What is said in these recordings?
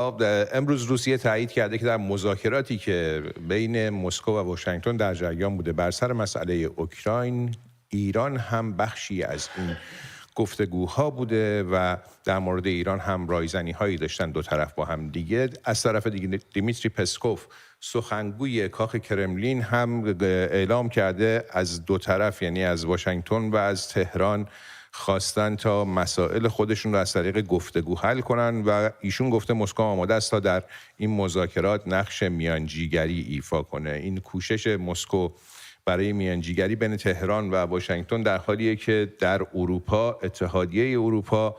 امروز روسیه تایید کرده که در مذاکراتی که بین مسکو و واشنگتن در جریان بوده بر سر مسئله اوکراین، ایران هم بخشی از این گفتگوها بوده و در مورد ایران هم رایزنی هایی داشتن دو طرف با هم دیگه. از طرف دیگه دیمیتری پسکوف سخنگوی کاخ کرملین هم اعلام کرده از دو طرف، یعنی از واشنگتن و از تهران، خواستن تا مسائل خودشون رو از طریق گفتگو حل کنن و ایشون گفته مسکو آماده است تا در این مذاکرات نقش میانجیگری ایفا کنه. این کوشش مسکو برای میانجیگری بین تهران و واشنگتن در حالیه که در اروپا اتحادیه اروپا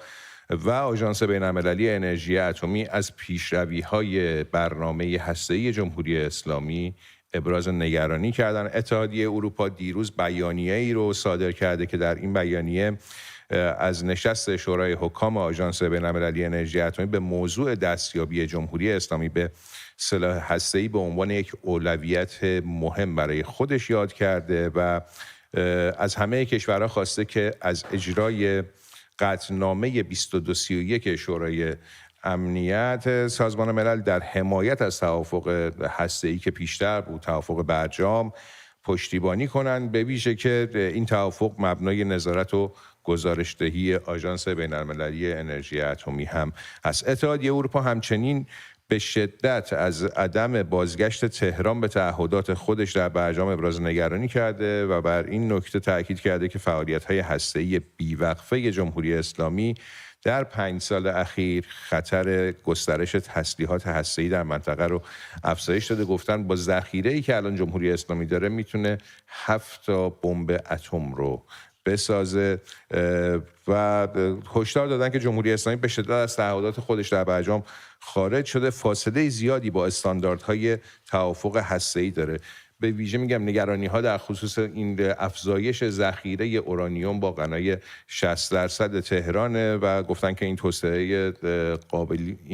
و آژانس بین‌المللی انرژی اتمی از پیشروی‌های برنامه هسته‌ای جمهوری اسلامی ابراز نگرانی کردن. اتحادیه اروپا دیروز بیانیه‌ای رو صادر کرده که در این بیانیه از نشست شورای حکام آژانس بین‌المللی انرژی اتمی به موضوع دستیابی جمهوری اسلامی به سلاح هسته‌ای به عنوان یک اولویت مهم برای خودش یاد کرده و از همه کشورها خواسته که از اجرای قطعنامه 2231 شورای امنیت سازمان ملل در حمایت از توافق هسته‌ای که پیشتر بود، توافق برجام، پشتیبانی کنند، به ویژه که این توافق مبنای نظارت و گزارش‌دهی آژانس بین‌المللی انرژی اتمی هم است. اتحادیه اروپا همچنین به شدت از عدم بازگشت تهران به تعهدات خودش در برجام ابراز نگرانی کرده و بر این نکته تاکید کرده که فعالیت‌های هسته‌ای بیوقفه جمهوری اسلامی در 5 سال اخیر خطر گسترش تسلیحات هسته‌ای در منطقه رو افزایش داده. گفتن با ذخیره‌ای که الان جمهوری اسلامی داره میتونه 7 تا بمب اتم رو بسازه و هشدار دادن که جمهوری اسلامی به شدت از تعهدات خودش در برجام خارج شده، فاصله زیادی با استانداردهای توافق هسته‌ای داره. به ویژه میگم نگرانی‌ها در خصوص این افزایش ذخیره اورانیوم با غنای 60% تهرانه و گفتن که این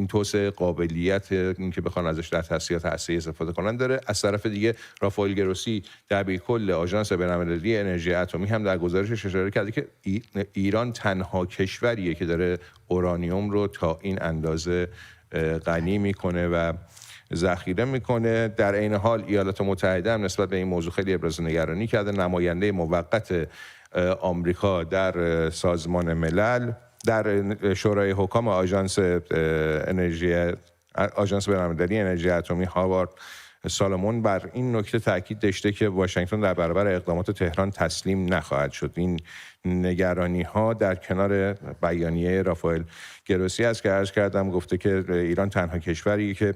توسعه قابلیت اینکه بخوان ازش در تسلیحات هسته‌ای استفاده کنن داره. از طرف دیگه رافائل گروسی دبیرکل آژانس بین‌المللی انرژی اتمی هم در گزارشش اشاره کرده که ایران تنها کشوریه که داره اورانیوم رو تا این اندازه غنی میکنه و ذخیره میکنه. در عین حال ایالات متحده هم نسبت به این موضوع خیلی ابراز نگرانی کرده. نماینده موقت آمریکا در سازمان ملل در شورای حکام آژانس بین‌المللی انرژی اتمی هاوارد سالمون بر این نکته تاکید داشته که واشنگتن در برابر اقدامات تهران تسلیم نخواهد شد. این نگرانی ها در کنار بیانیه رافائل گروسی است که عرض کردم، گفته که ایران تنها کشوریه که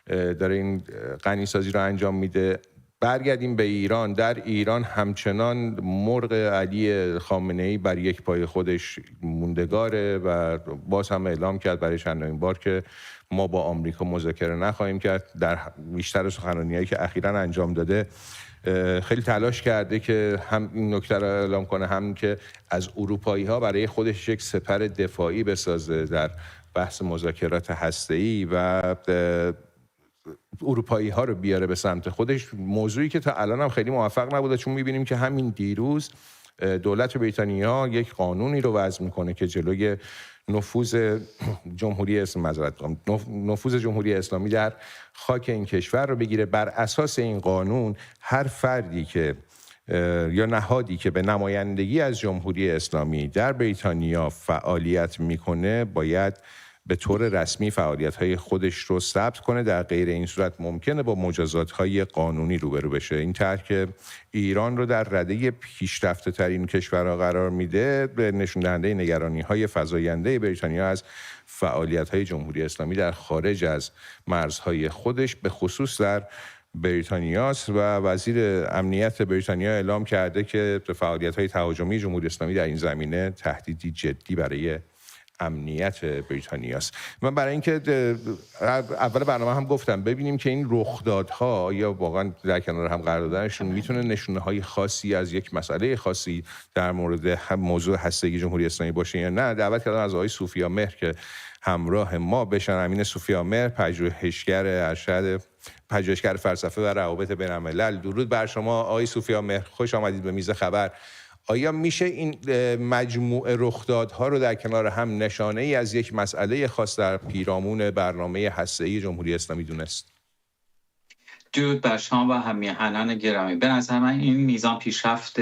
داره این غنیسازی رو انجام میده. برگردیم به ایران. در ایران همچنان مرغ علی خامنه‌ای بر یک پای خودش موندگاره و باز هم اعلام کرد برای چندمین بار که ما با آمریکا مذاکره نخواهیم کرد. در بیشتر سخنرانی‌هایی که اخیراً انجام داده خیلی تلاش کرده که هم این نکته رو اعلام کنه، هم که از اروپایی‌ها برای خودش یک سپر دفاعی بسازه در بحث مذاکرات هسته‌ای و اروپایی ها رو بیاره به سمت خودش، موضوعی که تا الان هم خیلی موفق نبوده، چون میبینیم که همین دیروز دولت بریتانیا یک قانونی رو وضع میکنه که جلوی نفوذ جمهوری اسلامی در خاک این کشور رو بگیره. بر اساس این قانون هر فردی که یا نهادی که به نمایندگی از جمهوری اسلامی در بریتانیا فعالیت میکنه باید به طور رسمی فعالیت‌های خودش رو ثبت کنه. در غیر این صورت ممکنه با مجازات‌های قانونی روبرو بشه. این طرح که ایران رو در رده پیشرفته‌ترین کشورها قرار میده به نشون دهنده نگرانی‌های فزاینده بریتانیا از فعالیت‌های جمهوری اسلامی در خارج از مرزهای خودش، به خصوص در بریتانیاست و وزیر امنیت بریتانیا اعلام کرده که فعالیت‌های تهاجمی جمهوری اسلامی در این زمینه تهدیدی جدی برای امنیت بریتانیاست. من برای اینکه اول برنامه هم گفتم ببینیم که این رخدادها یا واقعا در کنار هم قرار دادنشون میتونه نشونه‌های خاصی از یک مسئله خاصی در مورد موضوع هسته‌ای جمهوری اسلامی باشه یا نه. دعوت کردم از آقای صوفیا مهر که همراه ما بشن. امین صوفیا مهر، پژوهشگر ارشد، پژوهشگر فلسفه و روابط بین‌الملل. درود بر شما آقای صوفیا مهر، خوش آمدید به میز خبر. آیا میشه این مجموعه رخدادها رو در کنار هم نشانه ای از یک مسئله خاص در پیرامون برنامه هسته‌ای جمهوری اسلامی دونست؟ درود بر شما و همیهنان گرامی. به نظر من این میزان پیشرفت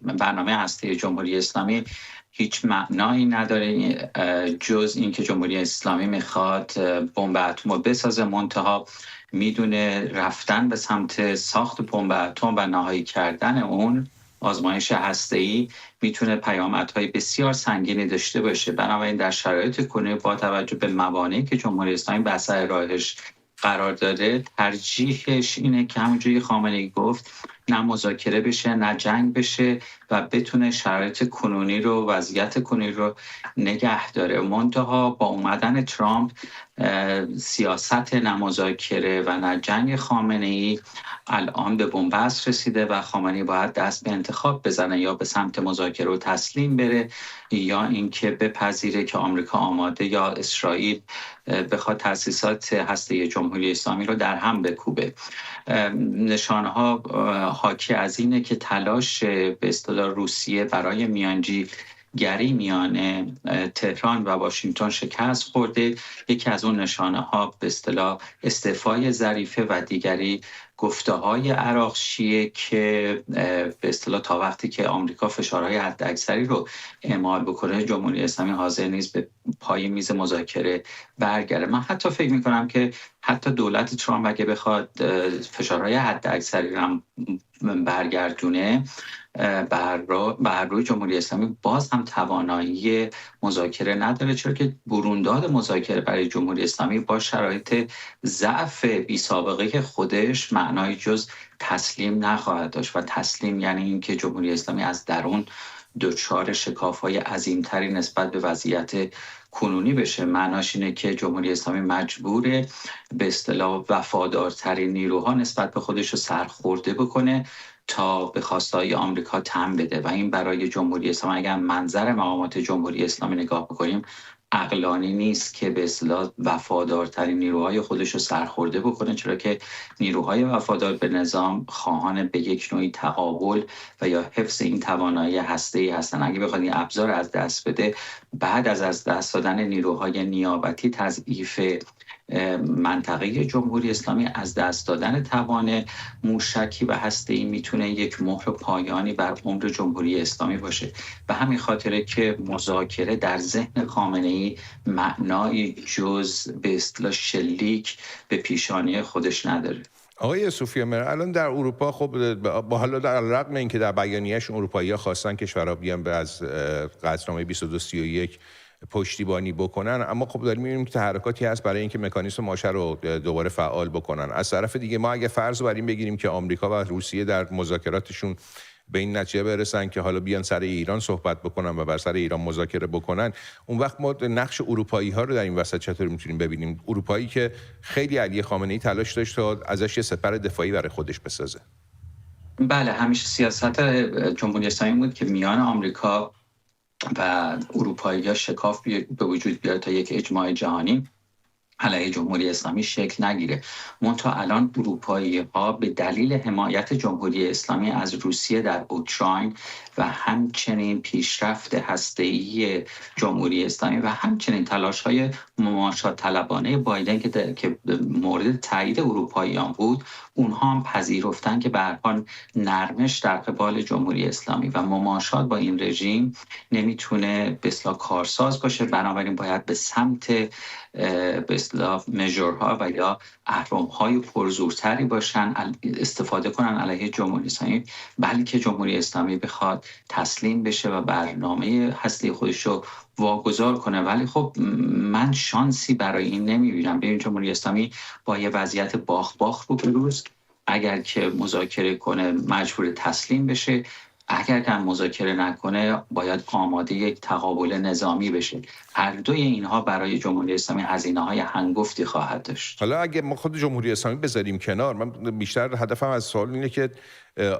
برنامه هسته‌ای جمهوری اسلامی هیچ معنایی نداره جز اینکه جمهوری اسلامی میخواد بمب اتم رو بسازه، منتها میدونه رفتن به سمت ساخت بمب اتم و نهایی کردن اون آزمایش هسته‌ای میتونه پیامدهای بسیار سنگینی داشته باشه. بنابراین در شرایط کنونی با توجه به موانعی که جمهوری اسلامی بر سر راهش قرار داده، ترجیحش اینه که همونجوری خامنه‌ای گفت نه مذاکره بشه نه جنگ بشه و بتونه شرایط کنونی رو، وضعیت کنونی رو نگه داره. منتها با اومدن ترامپ سیاست نه مذاکره و نه جنگ خامنه‌ای الان به بنبست رسیده و خامنه‌ای باید دست به انتخاب بزنه، یا به سمت مذاکره و تسلیم بره یا اینکه بپذیره که آمریکا آماده یا اسرائیل بخواد تأسیسات هسته‌ای جمهوری اسلامی رو در هم بکوبه. نشانه‌ها حاکی از اینه که تلاش به اصطلاح روسیه برای میانجی گری میان تهران و واشنگتن شکست خورده. یکی از اون نشانه‌ها به اصطلاح استعفای ظریفه و دیگری گفته‌های عراقچیه که به اصطلاح تا وقتی که آمریکا فشارهای حداکثری رو اعمال بکنه جمهوری اسلامی حاضر نیست به پای میز مذاکره برگرده. من حتی فکر می‌کنم که حتی دولت ترامپ اگه بخواد فشارهای حداکثری رو برگردونه بر روی جمهوری اسلامی، باز هم توانایی مذاکره نداره، چرا که برونداد مذاکره برای جمهوری اسلامی با شرایط ضعف بی سابقه خودش معنای جز تسلیم نخواهد داشت و تسلیم یعنی اینکه جمهوری اسلامی از درون دچار شکاف‌های عظیمتری نسبت به وضعیت کنونی بشه. معناش اینه که جمهوری اسلامی مجبوره به اصطلاح وفادارترین نیروها نسبت به خودش رو سرخورده بکنه تا به خواستهای آمریکا تن بده و این برای جمهوری اسلامی، اگر منظر مقامات جمهوری اسلامی نگاه بکنیم، عقلانی نیست که به اصطلاح وفادارترین نیروهای خودش رو سرخورده بکنه، چرا که نیروهای وفادار به نظام خواهان به یک نوعی تقابل و یا حفظ این توانایی هسته‌ای هستن. اگه بخواد این ابزار از دست بده، بعد از دست دادن نیروهای نیابتی، تضعیف منطقه جمهوری اسلامی، از دست دادن توان موشکی و هسته‌ای میتونه یک مهر پایانی بر عمر جمهوری اسلامی باشه. به همین خاطره که مذاکره در ذهن خامنه‌ای معنای جز به اصطلاح شلیک به پیشانی خودش نداره. آقای سوفیامر، الان در اروپا خب با حالا در رغم اینکه در بیانیه‌شون اروپایی‌ها خواستن کشورها بیان به از قطعنامه 2231 پشتیبانی بکنن، اما خب داریم می‌بینیم که تحرکاتی هست برای اینکه مکانیزم ماشه رو دوباره فعال بکنن. از طرف دیگه ما اگه فرض بر این بگیریم که آمریکا و روسیه در مذاکراتشون به این نتیجه برسن که حالا بیان سر ایران صحبت بکنن و بر سر ایران مذاکره بکنن، اون وقت ما نقش اروپایی‌ها رو در این وسط چطور میتونیم ببینیم؟ اروپایی که خیلی علی خامنه‌ای تلاش داشت تا ازش یه سپر دفاعی برای خودش بسازه. بله، همیشه سیاست جمهوری اسلامی بود که میان آمریکا و اروپایی‌ها شکاف به وجود بیاد تا یک اجماع جهانی علیه جمهوری اسلامی شکل نگیره. منتها الان اروپایی‌ها به دلیل حمایت جمهوری اسلامی از روسیه در اوکراین و همچنین پیشرفت هسته‌ای جمهوری اسلامی و همچنین تلاش‌های مماشات طلبانه بایدن که مورد تایید اروپاییان بود، اونها هم پذیرفتن که به هر حال نرمش در قبال جمهوری اسلامی و مماشات با این رژیم نمیتونه به اصطلاح کارساز باشه. بنابراین باید به سمت به اصطلاح مژورها و یا اهرم‌های پرزورتری باشن، استفاده کنن علیه جمهوری اسلامی، بلکه جمهوری اسلامی بخواد تسلیم بشه و برنامه هسته خودش رو واگذار کنه. ولی خب من شانسی برای این نمیبینم. ببین جمهوری اسلامی با یه وضعیت باخ باخ رو بروز، اگر که مذاکره کنه مجبور تسلیم بشه، اگر که مذاکره نکنه باید آماده یک تقابل نظامی بشه. هر دوی اینها برای جمهوری اسلامی هزینه‌های هنگفتی خواهد داشت. حالا اگه ما خود جمهوری اسلامی بذاریم کنار، من بیشتر هدفم از سوال اینه که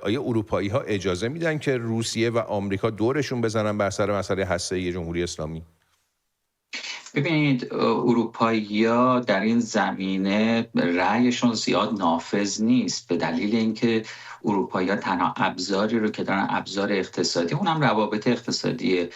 آیا اروپایی‌ها اجازه میدن که روسیه و آمریکا دورشون بزنن بر سر مسئله هسته‌ای جمهوری اسلامی؟ ببینید اروپایی‌ها در این زمینه رأیشون زیاد نافذ نیست، به دلیل اینکه اروپایی‌ها تنها ابزاری رو که دارن ابزار اقتصادی، اونم روابط اقتصادی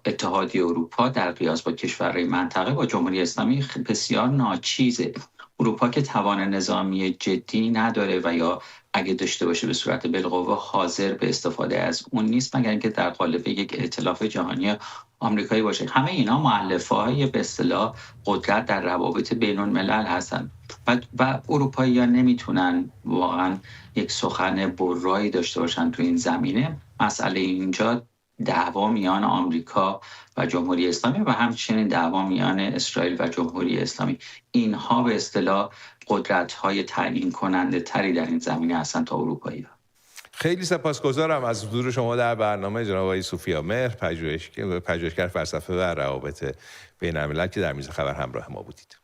اتحادیه اروپا در قیاس با کشورهای منطقه با جمهوری اسلامی بسیار ناچیزه. اروپا که توان نظامی جدی نداره و یا اگه داشته باشه به صورت بالقوه حاضر به استفاده از اون نیست، مگر اینکه در قالب یک ائتلاف جهانی آمریکایی باشه. همه اینا مؤلفه‌های به اصطلاح قدرت در روابط بین الملل هستن و اروپایی‌ها نمیتونن واقعا یک سخن برایی داشته باشن تو این زمینه. مسئله اینجا دعوا میان آمریکا و جمهوری اسلامی و همچنین دعوا میان اسرائیل و جمهوری اسلامی، اینها به اصطلاح قدرت‌های تعیین کننده تری در این زمینه هستن تا اروپایی‌ها. خیلی سپاسگزارم از حضور شما در برنامه جناب آقای سوفیامهر، پژوهشگر فلسفه و روابط بین‌الملل که در میز خبر همراه ما بودید.